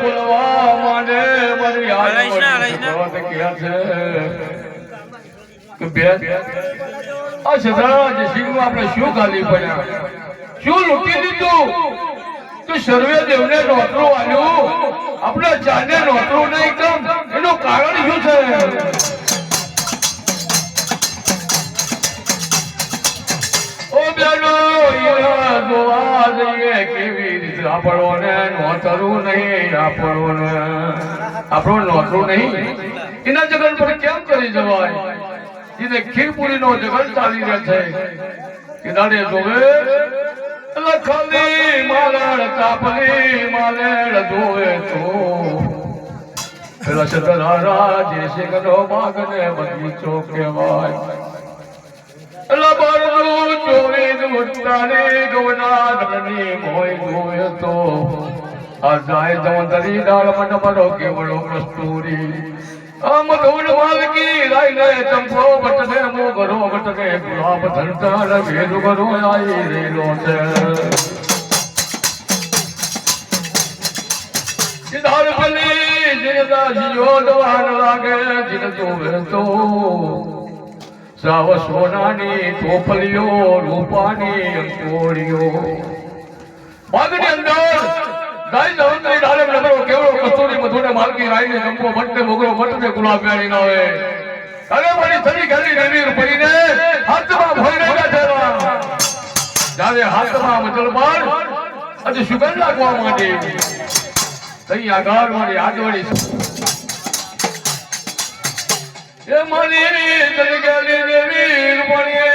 બોલવા માંડે મારી કે બેન આ સદા જસીમાં આપણે શું ગાલી પડ્યા શું લૂંટી દીધું તો સર્વે દેવને નોતરો આલ્યો આપણે ચાને નોતરો નહીં કેમ એનું કારણ શું છે ઓ બેનો જોવા જઈએ કેવી રીતે આપણોને નોતરું નહીં આપણો નોતરું નહીં એના જગત પર કેમ કરી જવાય એને ખીરપુરી નો જગત ચાલી રહ્યો છે કે દાડે જોવે લખલી માલણ તાપલી માલણ જોવે તો પેલા સતરારા જે સિંહનો માગને બગીચો કહેવાય લબરનું ચોરી ઉતારી ગવનાની મોય જોવે તો આ જાય જવંતરી ડાળ મંડપરો કેવળો કસ્તુરી આમ ધૂળ માલકી રાઈને ચંપો બટને મોગરો બટને ગુલાબ ધંટાર ભેરુ ગરો આઈ રેલો છે સિધાર પલી જીનદા જીઓ દવાન લાગે જીન જોવે તો સાવ સોનાની ટોપલીઓ રૂપાની અંકોડીઓ બાગની અંદર ગાય જવંતરી ડાલે નબરો કેવળો કસ્તુરી મધુને માલકી રાઈને ચંપો બટને મોગરો બટને ગુલાબ વેણી ના હોય અરે મારી થરી ગલી રેવીર પડીને હાથમાં ભોયને બેઠેલા જાવે હાથમાં મજલબાર આજે સુગંધ લાગવા માંડી તઈ આગળ મારી આજવડી એ મારી થરી ગલી રેવીર પડીએ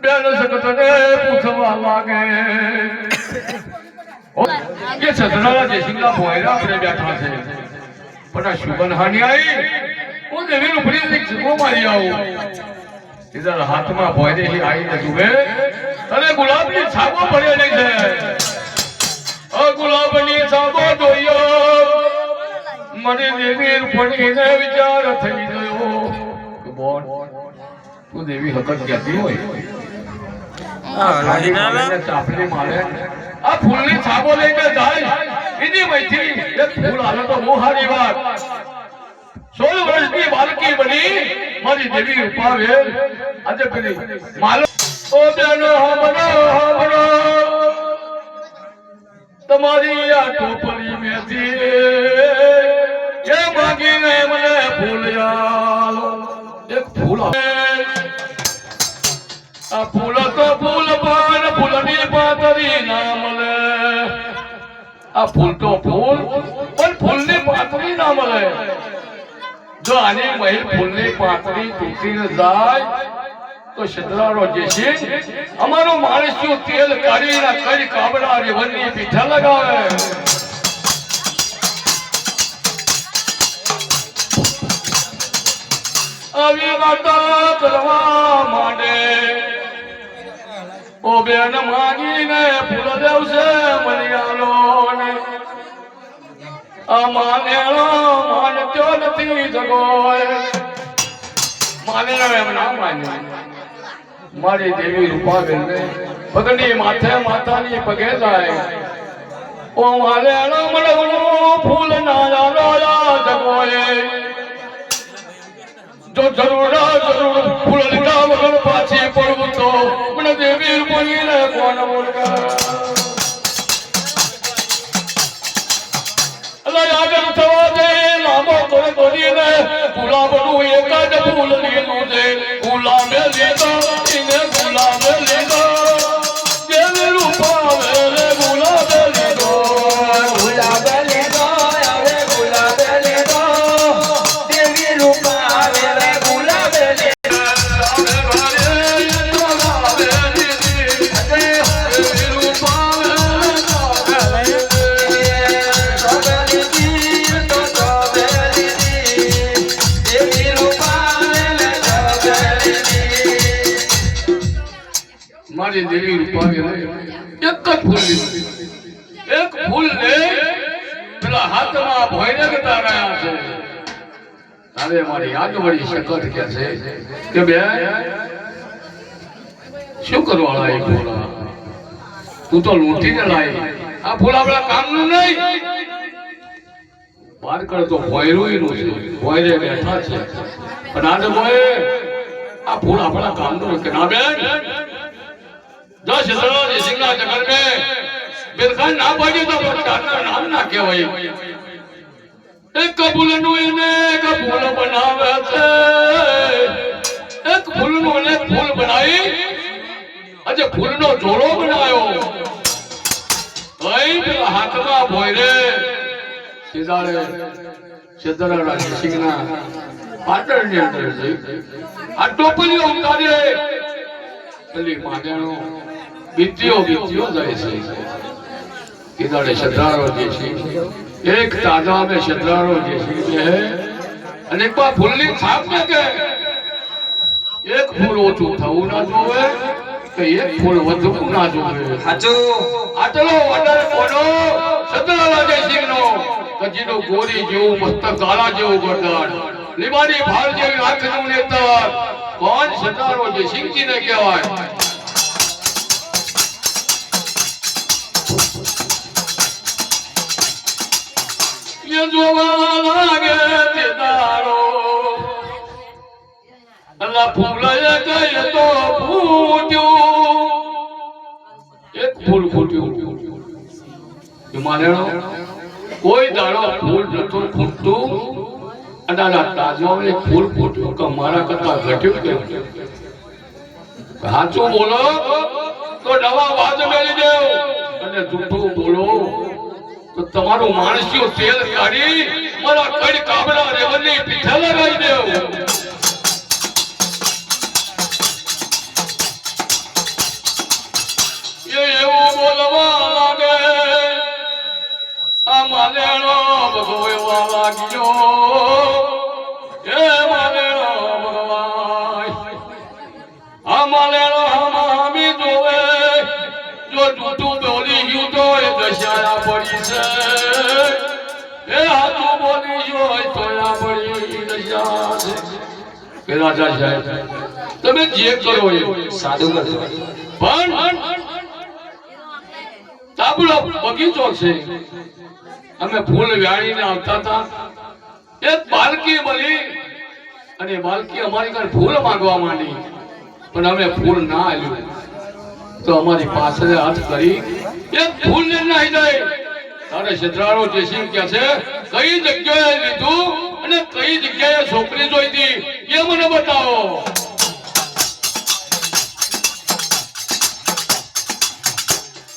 બેન સકતને પૂછવા લાગે ये सदरा जे सिंगला भोयरा अपने बैठा थे पता शुभन हानि आई वो देवी ऊपरी से वो मारी आओ इधर हाथ में भोयरे ही आई ने जुए अरे गुलाब की छाबो पड़े नहीं थे ओ गुलाब ની છાબો જોયો મને દેવી રૂપણી ને વિચાર થઈ ગયો કે બોન તું દેવી હકત ક્યાંથી હોય આ રાજીનાલા ચાપલી મારે આ ફૂલની છાબો લઈને જાય એની મૈથી એક ફૂલ આલે તો મોહારી વાત 16 વર્ષની બાલકી બની મારી દેવી રૂપાવે આજે પેલી માલો ઓ બેનો હમણો તમારી આ ટોપલી મેથી એ માગીને મને ફૂલ આલો એક ફૂલ આ ફૂલ તો ફૂલ પાન ફૂલની પાતરી ના મળે આ ફૂલ તો ફૂલ પણ ફૂલની પાતરી ના મળે જો આની મહિલ ફૂલની પાતરી તૂટીને જાય તો શતરાનો જે છે અમારો માણસ જો તેલ કાઢીને કઈ કાબડા રેવનની પીઠા લગાવે આવી વાર્તા કરવા માંડે ઓ બેન માગીને ફૂલ દેવશે મનિયાલો ને આ માનેલો માનતો નથી જગોય માનેલો એમ ના માન્યો મારી દેવી રૂપાબેન ને પગની માથે માતાની પગે જાય ઓ માનેલો મનગુનો ફૂલ ના લાલા જગોય જો જરૂર ફૂલ લીધા વગર પાછી પડવું તો મને દેવી રૂપણીને કોણ બોલગા અલા આગળ થવા દે લાંબો તોડ તોડીને ગુલાબનું એક જ ફૂલ લીધું છે ગુલાબે લીધો એને ગુલાબે લીધો દેવી રૂપાવે રે ગુલાબે લીધો ગુલાબે લીધો અરે ગુલાબે લીધો દેવી રૂપાવે રે ગુલાબે લીધો મારી દેવી રૂપાવી એક જ ફૂલ લીધું એક ફૂલ લે પેલા હાથમાં ભોયને ગતા રહ્યા છે હવે મારી આગવડી શકત કે છે કે બે શું કરવા લાયક બોલા તું તો લૂંટીને લાય આ ફૂલ આપણા કામનું નહીં. બાર કર તો ભોયરોયનું છે, ભોયરે બેઠા છે. પણ આજે ભોય આ ફૂલ આપણા કામનું કે ના બેન? 10 દરવાજે સિંગલા જગર મે બિલખાન ના પાડી તો ભગવાનના નામ ના કહેવાય. એક ફૂલનું એને એક ફૂલ બનાવે છે, એક ફૂલનું એને ફૂલ બનાવી આજે ફૂલનો જોડો બનાવ્યો. ભાઈ પેલા હાથમાં ભોયરે સીધાડે સિદ્ધરાજ સિંહના પાટણની અંદર જઈ આ ટોપલીઓ ઉતારે પેલી માગણો બીતીઓ જાય છે. સીધાડે સિદ્ધરાજ સિંહ એક તાજા में शतरारो जैसी है અને એક બા ફૂલની છાપ ને કે એક ફૂલ ઓછું થવું ના જોવે કે એક ફૂલ વધવું ના જોવે. સાચું. આટલો ઓર્ડર કોનો? શતરારા જયસિંહનો. કજીનો ગોરી જેવું મસ્તક કાળા જેવું ગરદન લીમાની ભાળ જેવી આંખનું નેતર કોણ? શતરારો જયસિંહજીને કહેવાય. જોવા લાગે તે દાડો અલા ફૂલાય ગયે તો ફૂટ્યું એક ફૂલ ફૂટ્યું. હિમાલયનો કોઈ દાડો ફૂલ નતું ફૂટતું અને આ તાજમાં એક ફૂલ ફૂટ્યું કે મારા કરતા ઘટ્યું કેમ? સાચું બોલો તો નવા વાજ મેળી દેવ અને જૂઠું બોલો તો તમારું માણસિયો તેલ કાઢી મારા કડ કાબડા રેવલની પીઠે લગાવી દેવ. એ એવું બોલવા લાગે આ માલેણો ભગવવા લાગ્યો. એ માલેણો ભગવાય આ માલેણો હમામી જોવે જો જૂઠું બોલી ગયું તો એ દશાયા પડી છે. એ હાથું બોલી ગયો તો આ પડી દશા છે. કે રાજા સાહેબ તમે જે કરો એ સાદું કરજો પણ તાબડો બગીચો છે. અમે ફૂલ વ્યાણીને આવતા હતા. એક બાલકી બની અને બાલકી અમારી ઘર ફૂલ માંગવા માંડી પણ અમે ફૂલ ના આલ્યું તો અમારી પાછળ હાથ કરી એક ફૂલ ને નાઈ જાય. તારે શતરારો જયસિંહ કે છે કઈ જગ્યાએ લીધું અને કઈ જગ્યાએ છોકરી જોઈતી એ મને બતાવો.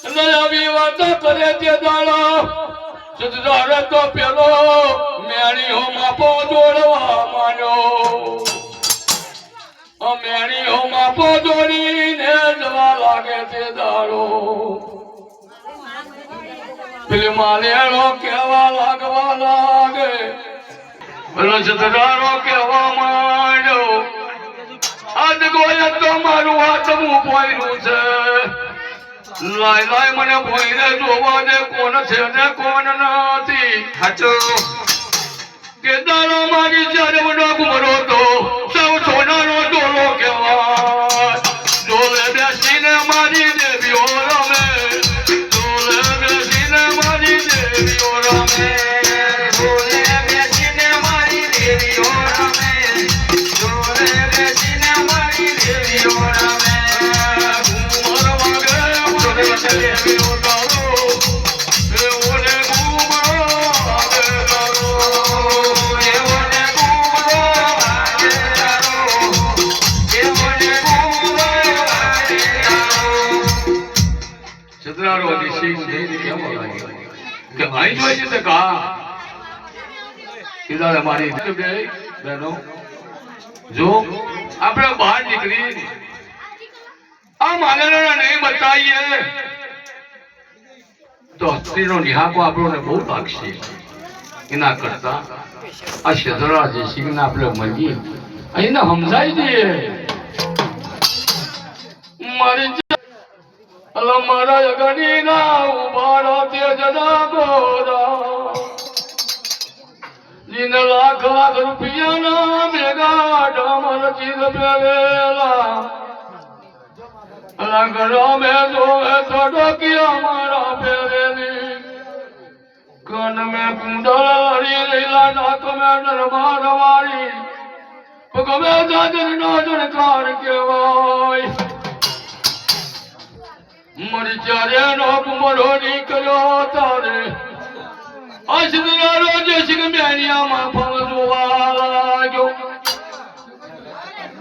એટલે આવી વાતો કરે તે દાડો શતરારે તો પેલો મેણીઓ માપો જોડવા માંડ્યો. મેણીઓ માપો જોડીને જવા લાગે તે દાડો પેલી માલેણો કેવા લાગવા લાગે. પેલો શતરારો કેવા માંડ્યો આજ ગોય તો મારું હાથમું પોયરું છે. લાય લાય મને પોયરે જોવા દે કોણ છે ને કોણ નથી. સાચું. કે દાડો મારી જ્યારે મને ગુમરો તો સૌ સોનાનો ડોલો કહેવાય. ડોલે બેસીને મારી દેવીઓ રમે, ડોલે બેસીને મારી દેવીઓ રમે, ડોલે બેસીને મારી દેવીઓ રમે, ડોલે બેસીને મારી દેવીઓ રમે. ઘુમર વાગે મને દેવીઓ દાડો એવોને ઘુમર વાગે દાડો એવોને ઘુમર વાગે દાડો એવોને ઘુમર વાગે દાડો. શતરારો જયસિંહ કેમ લાગે કે અહીં જોઈ છે તે કા સીધા મારી બહેનો જો આપણે બહાર નીકળી આ માલના નહીં બતાવીએ તો સ્ત્રીનો નિહાકો આપણને બહુ લાગશે. એના કરતા આ શતરાજ જયસિંહને આપણે મળીએ અહીંને સમજાઈ દઈએ. મારી મારા અગણી ના ઉભારા તે જના ગોરા જીને લાખ લાખ રૂપિયાના મેગા ડામર ચીર પેવેલા અલા ઘરો મેં જોવે તો ડોકિયા મારા પહેરેલી કન મેં કુંડળ હરી રેલા નાક મેં દરબાર વાળી પગ મેં દાદર નો જણકાર કહેવાય મરી ચારે નો કુમરો નીકળ્યો તારે અસદરા રોજે સિંહ મેનિયામાં ફળ જોવા લાગ્યો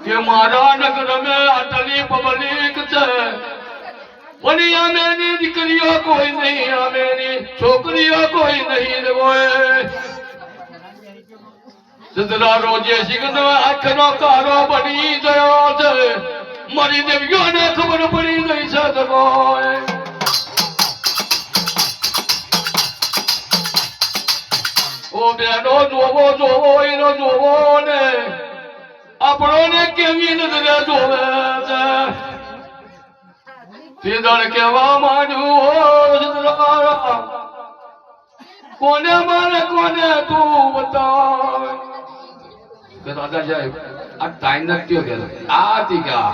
કે મારા નગર મેં આટલી પબ્લિક છે પણ આમેની દીકરીઓ કોઈ નહીં આમેની છોકરીઓ કોઈ નહીં હોય સદરા રોજે સિંહ આંખનો કારો બની ગયો છે મારી દેવીઓને ખબર પડી ગઈ છે દગોય ઓ બેનો જોવો જોવો એનો જોવો ને આપણો ને કેવી નજરે જોવે છે તે દળ કેવા માંડ્યું કોને મારે કોને તું બતાવ કે દાદા સાહેબ આ ટાઈમ નથી ગયો આ તીકા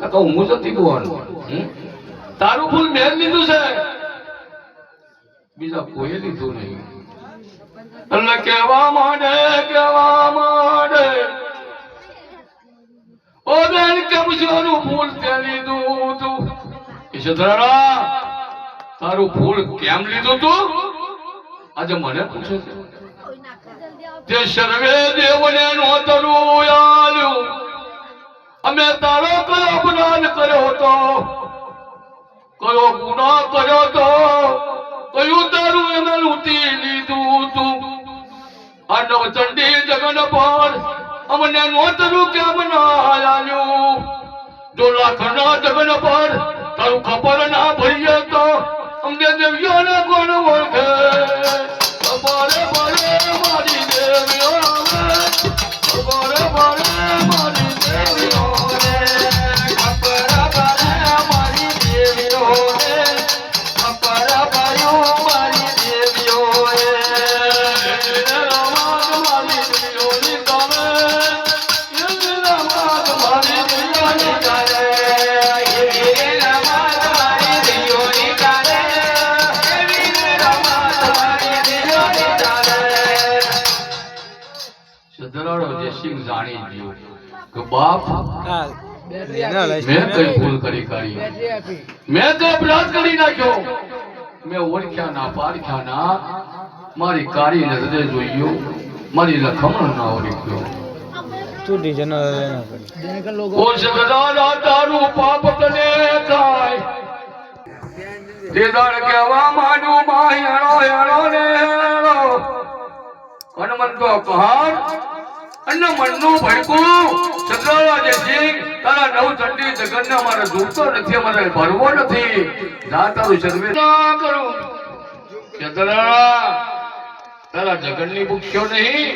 તો હું જ તીકવાનું તારું ફૂલ મેં લીધું છે બીજા કોઈ લીધું નહીં એટલે કેવા માંડે ઓ બેન કેમ છોરું ફૂલ તે લીધું તું ઈશધરા તારું ફૂલ કેમ લીધું તું આજે મને પૂછે છે તે સર્વે દેવને નોતરું આલ્યું અમે તારો કયો અપરાધ કર્યો તો કયો ગુનો કર્યો તો કયું તારું એને લૂંટી લીધું તું આ નવચંડી જગન પર અમને નોતરું કેમ ના આલ્યું જો લાખના જગન પર તારું ખબર ના ભરીએ તો અમને દેવીઓને કોણ ઓળખે ખબર પડે મારી દેવીઓ ખબર પડે મારી દેવીઓ ખબર પડે મારી દેવીઓ ખબર પડ્યું મારી દેવીઓ મારી દેવીઓની તમે મારી દેવીઓની કરે સિંહ જાણી ગયો કે બાપ મેં કઈ ભૂલ કરી મેં તો અપરાધ કરી નાખ્યો મેં ઓળખ્યા ના પારખ્યા ના મારી કાળી નજરે જોયો મારી લખમણ ના ઓળખ્યો ઓ સગદાના તારું પાપ તને થાય તે દાડ કેવા માંડું માં હેણો ને હેણો હનુમંત તો કહાર અન્ન મનનું ભડકું સગડા જે સિંહ તારા નવ ચંડી જગન્ને અમારે જોતો નથી અમારે ભરવો નથી ના તારું સર્વે ના કરું તારા જગનની ભૂખ્યો નહીં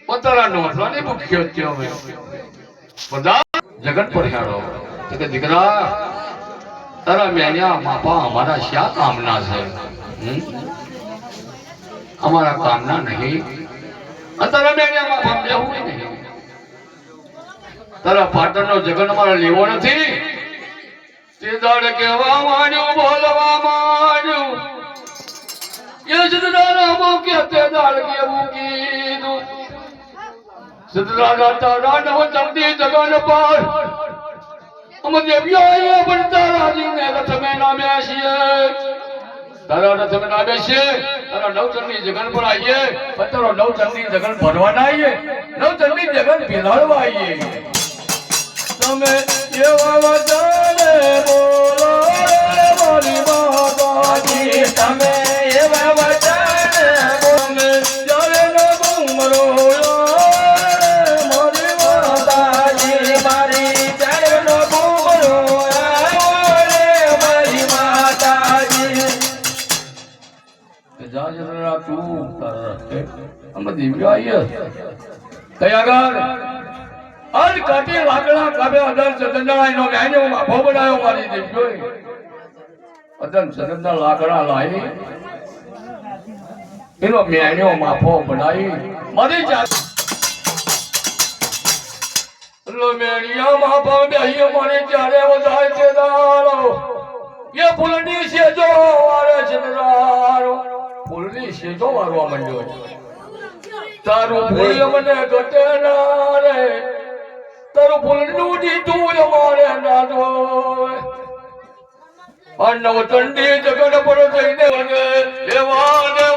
પણ તારા નોટલાની ભૂખ્યો થયો મેં બધા જગન પર હેડો કે દીકરા તારા મેન્યા માપા અમારા શા કામના છે અમારા કામના નહીં તારા મેન્યા માપા લેવું નહીં તારા પાટણનો જગન અમારે લેવો નથી તે દાડ કહેવા માંડ્યું બોલવા માંડ્યું એ સિદ્ધરાજા મોકે તે દાડ કેવું કીધું સિદ્ધરાજા તારા નવ ચંડી જગન પર અમે દેવ્યાએ પણ તારા જીવને રથ મેં નામ્યા છીએ તારા રથ મેં નામ્યા છીએ તારા નવચંડી જગન પર આવીએ પણ તારો નવચંડી જગન ભરવાના આવીએ નવચંડી જગન બિલાડવા આવીએ તમે એવા વચને બોલો મારી માતાજી તમે એવા વચને બોલે જ્યારે ન ગુમરો મારી માતાજી મારી જ્યારે ન ગુમરો મારી માતાજી જા જરા તું તારા અમે દિવ્યા કયા આગળ અન કાટી લાકડા કાબે અદન સદનડા નો ગાયનો માફો બનાયો મારી દે જોઈ અદન સદનડા લાકડા લાઈ એનો મેણ્યો માફો બનાવી મારી જાત એટલે મેણિયામાં ભાવે અહીં મને જ્યારે વધાય છે દારો એ ફૂલની સેજો વારે છે દારો ફૂલની સેજો વારવા માંડ્યો તારું ફૂલ મને ઘટે ના રે તારું ફૂલનું દીધું અમારે ના જોય આ નવચંડી જગત પર જઈને એવા